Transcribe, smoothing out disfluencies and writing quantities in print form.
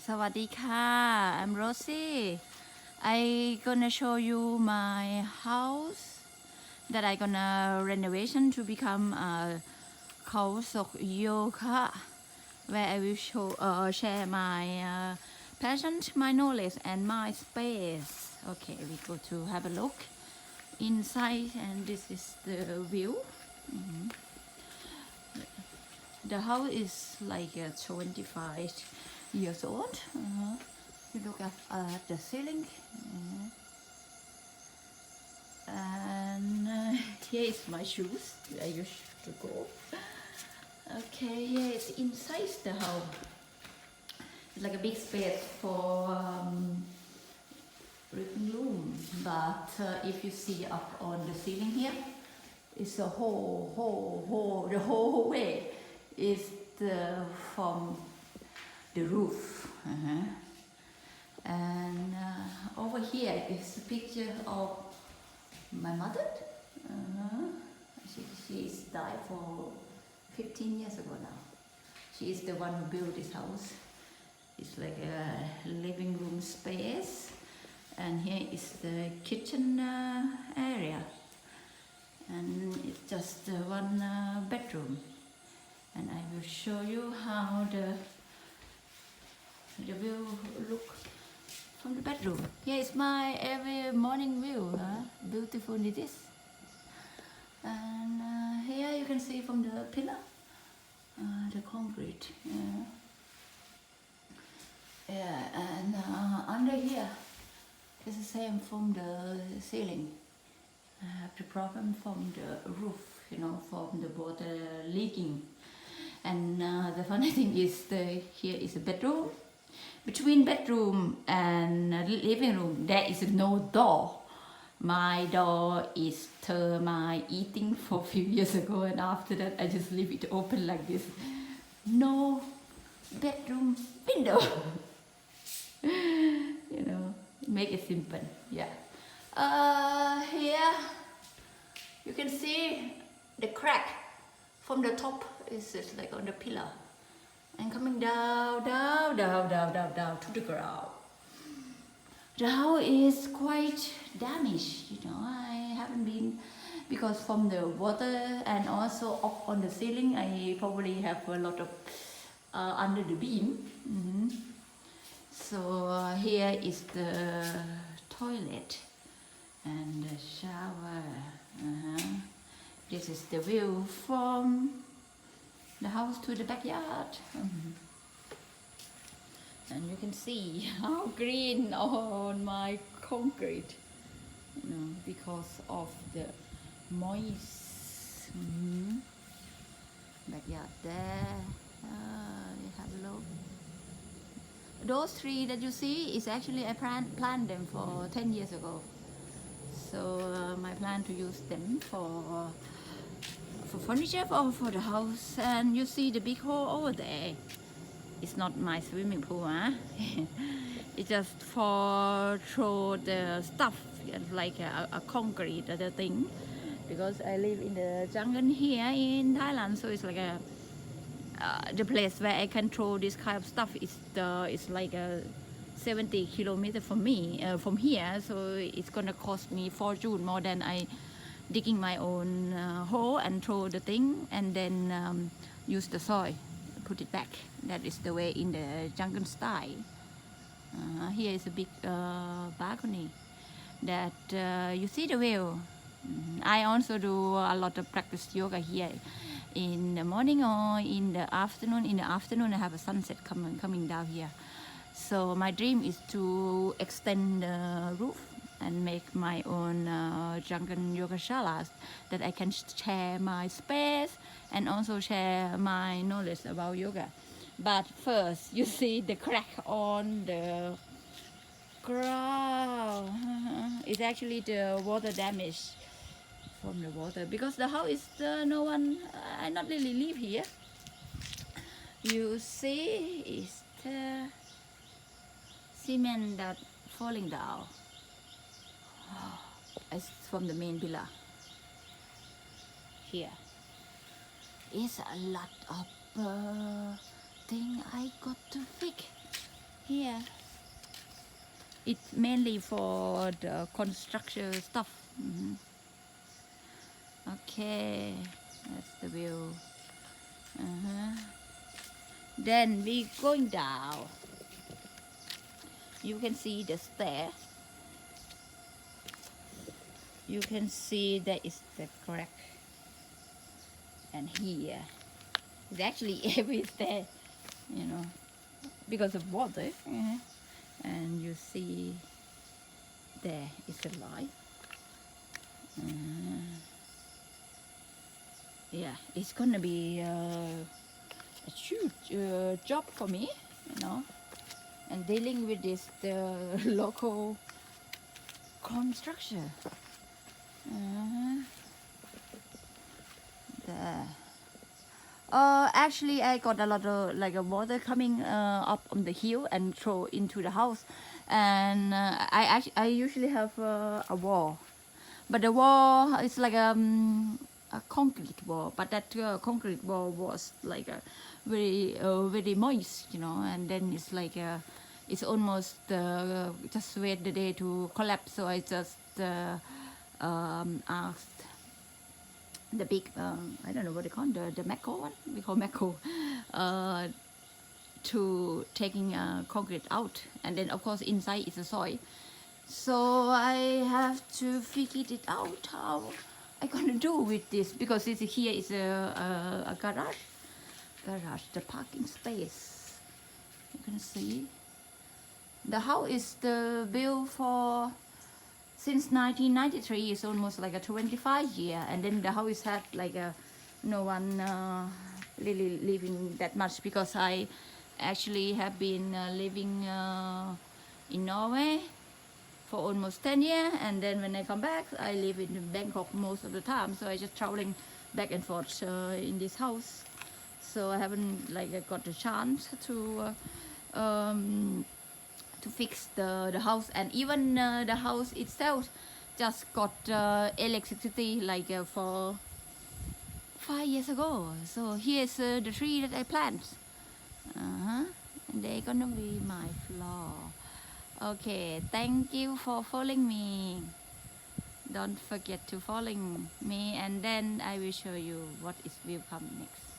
สวัสดีค่ะ I'm Rosie. I gonna show you my house that I gonna renovation to become a Khaosok Yoga, where I will share my passion, my knowledge, and my space. Okay, we go to have a look inside, and this is the view. The house is like 25 years old. You look at the ceiling. And here is my shoes I used to go. Okay, here is inside the house. It's like a big space for living room. But if you see up on the ceiling here, it's a the whole way is from the roof. And over here is a picture of my mother. She's died for 15 years ago now. She is the one who built this house. It's like a living room space, and here is the kitchen area, and it's just one bedroom. And I will show you how the view look from the bedroom. Here is my every morning view. Beautiful it is. And here you can see from the pillar, the concrete. And under here is the same from the ceiling. I have the problem from the roof, from the water leaking. And the funny thing is, here is a bedroom. Between bedroom and living room, there is no door. My door is termite eating for a few years ago, and after that I just leave it open like this. No bedroom window. Make it simple. Yeah. Here you can see the crack from the top is just like on the pillar, and coming down to the ground. The house is quite damaged. I haven't been, because from the water and also up on the ceiling, I probably have a lot of under the beam. So here is the toilet and the shower. This is the view from the house to the backyard. And you can see how green on my concrete, because of the moist backyard there. You have a look. Those trees that you see is actually I planted them for 10 years ago. So my plan to use them for furniture for the house. And you see the big hole over there. It's not my swimming pool, It's just for throw the stuff, like a concrete other thing, because I live in the jungle here in Thailand, so it's like the place where I can throw this kind of stuff is like a 70 kilometers from me from here, so it's gonna cost me fortune more than I digging my own hole and throw the thing and then use the soil, put it back. That is the way in the jungle style. Here is a big balcony that you see the view. I also do a lot of practice yoga here in the morning or in the afternoon. In the afternoon I have a sunset coming down here. So my dream is to extend the roof and make my own jungle yoga salas that I can share my space and also share my knowledge about yoga. But first, you see the crack on the ground. It's actually the water damage from the water, because the house is no one. I not really live here. You see, it's the cement that falling down. It's from the main pillar. Here, it's a lot of thing I got to fix. here. It's mainly for the construction stuff. Okay, that's the view. Then we going down. You can see the stair. You can see there is the crack. And here, it's actually every stair, you know, because of water. And you see there is a line. Yeah, it's gonna be a huge job for me, you know, and dealing with this local construction. There. Actually, I got a lot of water coming up on the hill and throw into the house, and I usually have a wall, but the wall is like a concrete wall, but that concrete wall was like a very moist, you know, and then it's like it's almost just wait the day to collapse. So I just asked the big I don't know what they call the Mecco one, we call Mecco, to taking concrete out, and then of course inside is a soil. So I have to figure it out how I gonna do with this, because this here is a garage, the parking space. You can see the house is the built for since 1993. It's almost like a 25 year, and then the house had like a no one really living that much, because I actually have been living in Norway for almost 10 years, and then when I come back I live in Bangkok most of the time, so I just traveling back and forth in this house. So I haven't got the chance to fix the house, and even the house itself just got electricity for 5 years ago. So here's the tree that I planted, and they're gonna be my floor. Okay, thank you for following me. Don't forget to follow me, and then I will show you what is will come next.